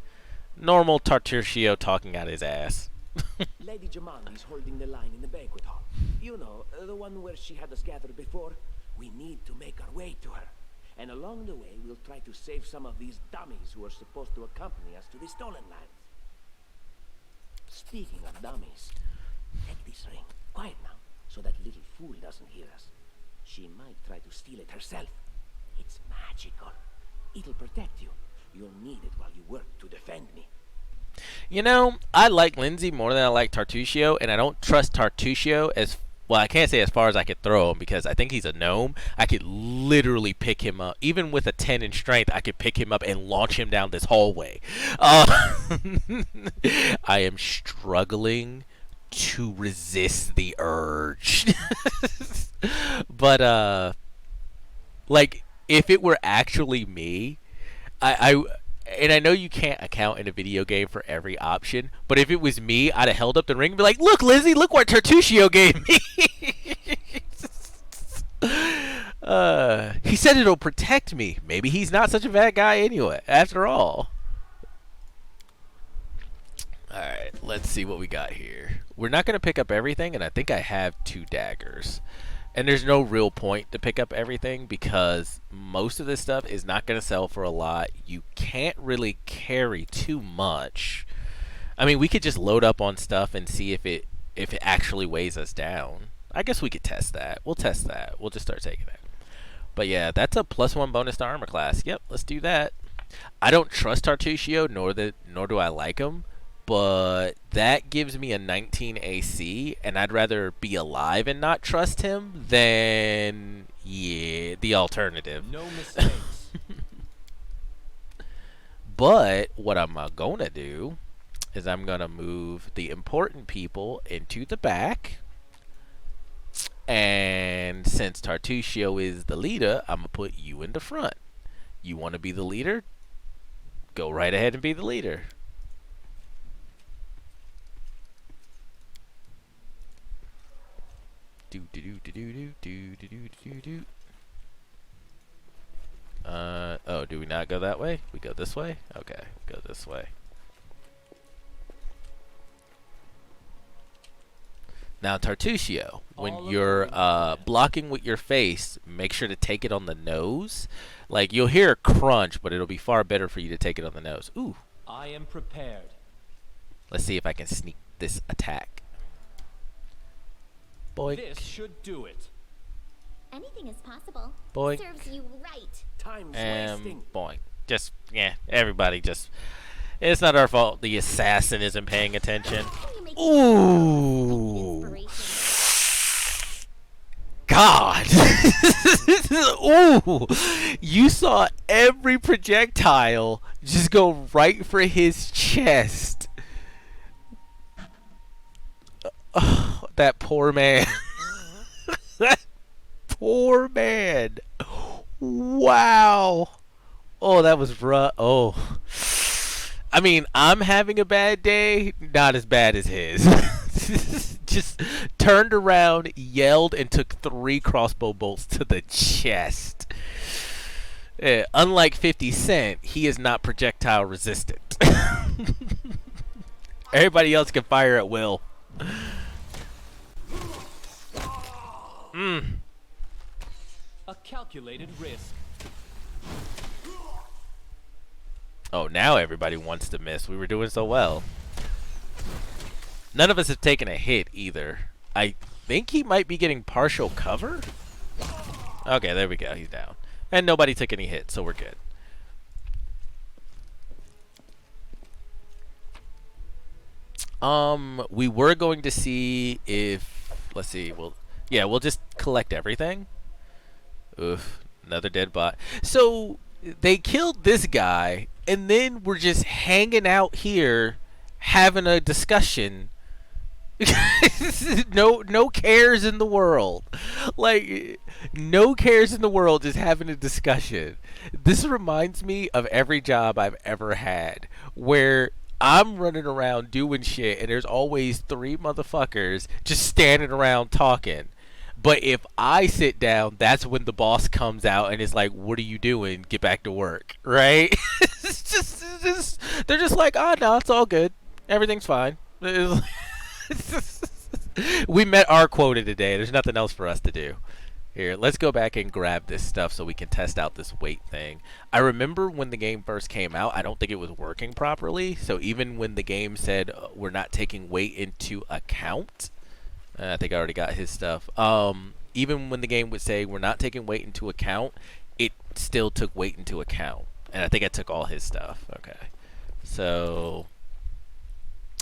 Normal Tartercio talking out his ass. Lady Jamandi's holding the line in the banquet hall. You know, the one where she had us gathered before. We need to make our way to her. And along the way, we'll try to save some of these dummies who are supposed to accompany us to the stolen lands. Speaking of dummies, take this ring. Quiet now, so that little fool doesn't hear us. She might try to steal it herself. It's magical. It'll protect you. You'll need it while you work to defend me. You know, I like Lindsay more than I like Tartusio, and I don't trust Tartusio as well. I can't say as far as I could throw him because I think he's a gnome. I could literally pick him up, even with a 10 in strength. I could pick him up and launch him down this hallway. I am struggling to resist the urge. But like if it were actually me, and I know you can't account in a video game for every option, but if it was me, I'd have held up the ring and be like, look, Lizzie, look what Tartusio gave me. He said it'll protect me. Maybe he's not such a bad guy anyway, after all. Alright, let's see what we got here. We're not going to pick up everything, and I think I have 2 daggers. And there's no real point to pick up everything because most of this stuff is not going to sell for a lot. You can't really carry too much. I mean, we could just load up on stuff and see if it actually weighs us down. I guess we could test that. We'll test that. We'll just start taking it. But yeah, that's a +1 bonus to armor class. Yep, let's do that. I don't trust Tartusio, nor do I like him. But that gives me a 19 AC, and I'd rather be alive and not trust him than, yeah, the alternative. No mistakes. But what I'm going to do is I'm going to move the important people into the back. And since Tartusio is the leader, I'm going to put you in the front. You want to be the leader? Go right ahead and be the leader. Oh, do we not go that way? We go this way? Okay, go this way. Now, Tartusio, when you're blocking with your face, make sure to take it on the nose. Like, you'll hear a crunch, but it'll be far better for you to take it on the nose. Ooh. I am prepared. Let's see if I can sneak this attack. Boink. This should do it. Anything is possible. Boink. Serves you right. Time's And wasting. boink. Just, yeah, everybody just... It's not our fault the assassin isn't paying attention. Ooh. God. Ooh. You saw every projectile just go right for his chest. Oh, that poor man. That poor man. Wow. Oh, that was rough. Oh. I mean, I'm having a bad day. Not as bad as his. Just turned around, yelled, and took 3 crossbow bolts to the chest. Unlike 50 Cent, he is not projectile resistant. Everybody else can fire at will. A calculated risk. Oh, now everybody wants to miss. We were doing so well. None of us have taken a hit either. I think he might be getting partial cover. Okay, there we go. He's down. And nobody took any hits, so we're good. We were going to see if... Let's see. We'll just collect everything. Oof. Another dead bot. So, they killed this guy, and then we're just hanging out here having a discussion. No cares in the world. Like, no cares in the world, just having a discussion. This reminds me of every job I've ever had where I'm running around doing shit and there's always 3 motherfuckers just standing around talking. But if I sit down, that's when the boss comes out and is like, what are you doing? Get back to work. Right? They're just like, oh, no, it's all good. Everything's fine. We met our quota today. There's nothing else for us to do. Here, let's go back and grab this stuff so we can test out this weight thing. I remember when the game first came out, I don't think it was working properly. So even when the game said we're not taking weight into account, I think I already got his stuff. Even when the game would say we're not taking weight into account, it still took weight into account. And I think I took all his stuff. Okay. So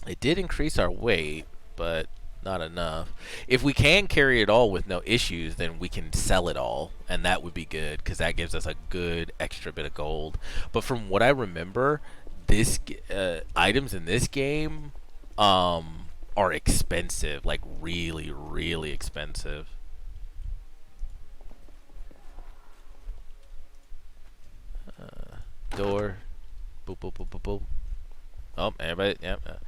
it did increase our weight, but not enough. If we can carry it all with no issues, then we can sell it all, and that would be good because that gives us a good extra bit of gold. But from what I remember, this items in this game are expensive, like really, really expensive. Door, boop boop boop boop boop. Oh, everybody, yep.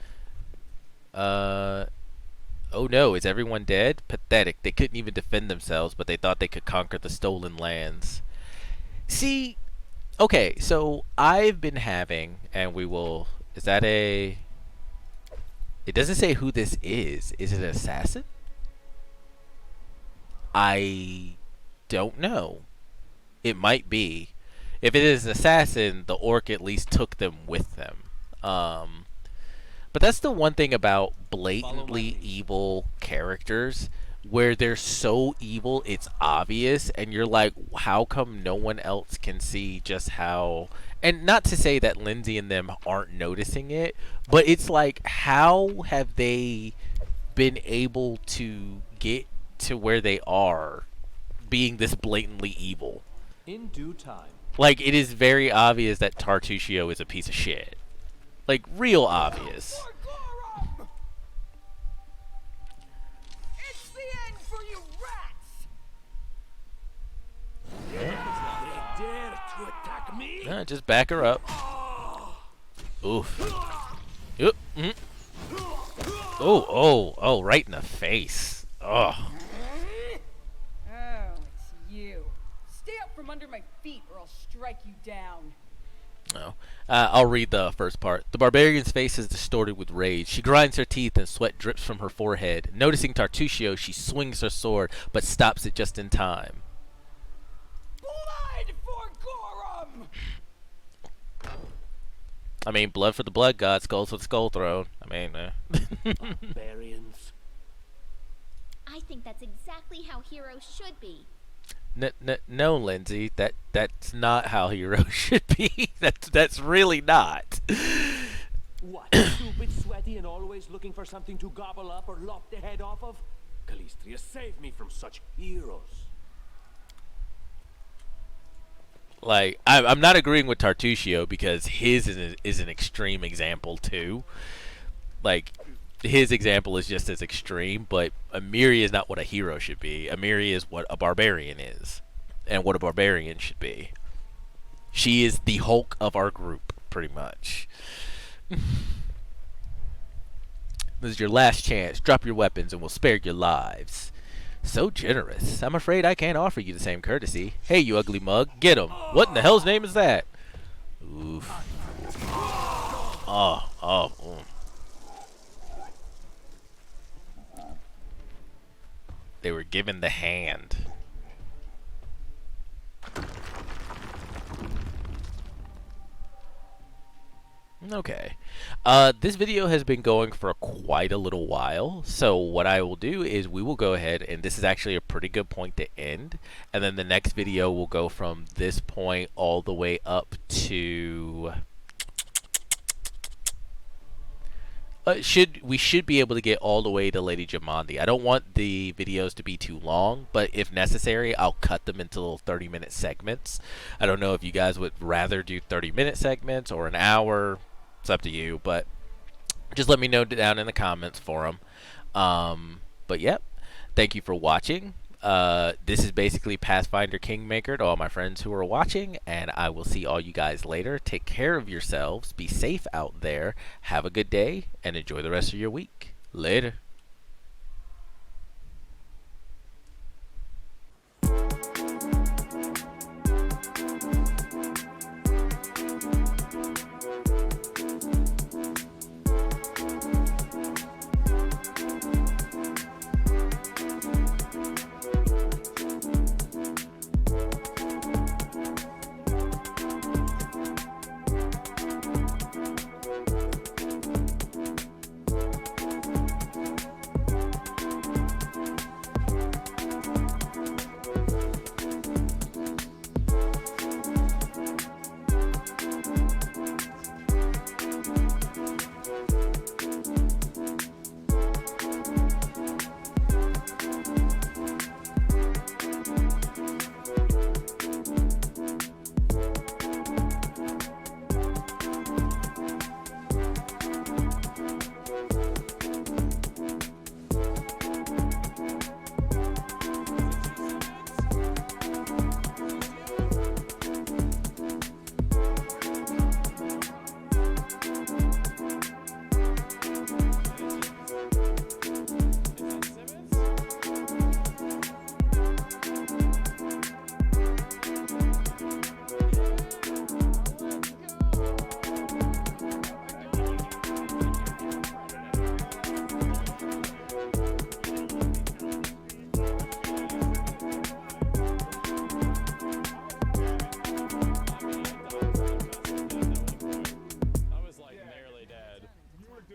Oh no, is everyone dead? Pathetic. They couldn't even defend themselves, but they thought they could conquer the stolen lands. See, okay, so I've been having, and we will, is that a, it doesn't say who this is. Is it an assassin? I don't know. It might be. If it is an assassin, the orc at least took them with them. But that's the one thing about blatantly evil characters, where they're so evil it's obvious, and you're like, how come no one else can see just how... And not to say that Lindsay and them aren't noticing it, but it's like, how have they been able to get to where they are being this blatantly evil? In due time. Like, it is very obvious that Tartuccio is a piece of shit. Like, real obvious. It's the end for you rats! They dare to attack me? Just back her up. Oof. Oop. Oh, right in the face. Oh. Oh, it's you. Stay up from under my feet or I'll strike you down. No. I'll read the first part. The barbarian's face is distorted with rage. She grinds her teeth and sweat drips from her forehead. Noticing Tartuccio, she swings her sword, but stops it just in time. Blood for Gorum! I mean, blood for the blood god, skull for the skull throne. I mean, Barbarians. I think that's exactly how heroes should be. No, Lindsay, that's not how heroes should be. That's really not. What, stupid, sweaty, and always looking for something to gobble up or lop the head off of? Calistria, save me from such heroes. Like, I'm not agreeing with Tartuccio because his is an extreme example too. Like, his example is just as extreme, but Amiri is not what a hero should be. Amiri is what a barbarian is, and what a barbarian should be. She is the Hulk of our group, pretty much. This is your last chance. Drop your weapons and we'll spare your lives. So generous. I'm afraid I can't offer you the same courtesy. Hey, you ugly mug. Get him. What in the hell's name is that? Oof. Oh. They were given the hand. Okay. This video has been going for quite a little while, so what I will do is we will go ahead, and this is actually a pretty good point to end, and then the next video will go from this point all the way up to... we should be able to get all the way to Lady Jamandi. I don't want the videos to be too long, but if necessary, I'll cut them into little 30-minute segments. I don't know if you guys would rather do 30-minute segments or an hour. It's up to you, but just let me know down in the comments for them. But yep, thank you for watching. This is basically Pathfinder Kingmaker to all my friends who are watching, and I will see all you guys later. Take care of yourselves. Be safe out there. Have a good day, and enjoy the rest of your week. Later.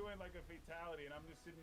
doing like a fatality, and I'm just sitting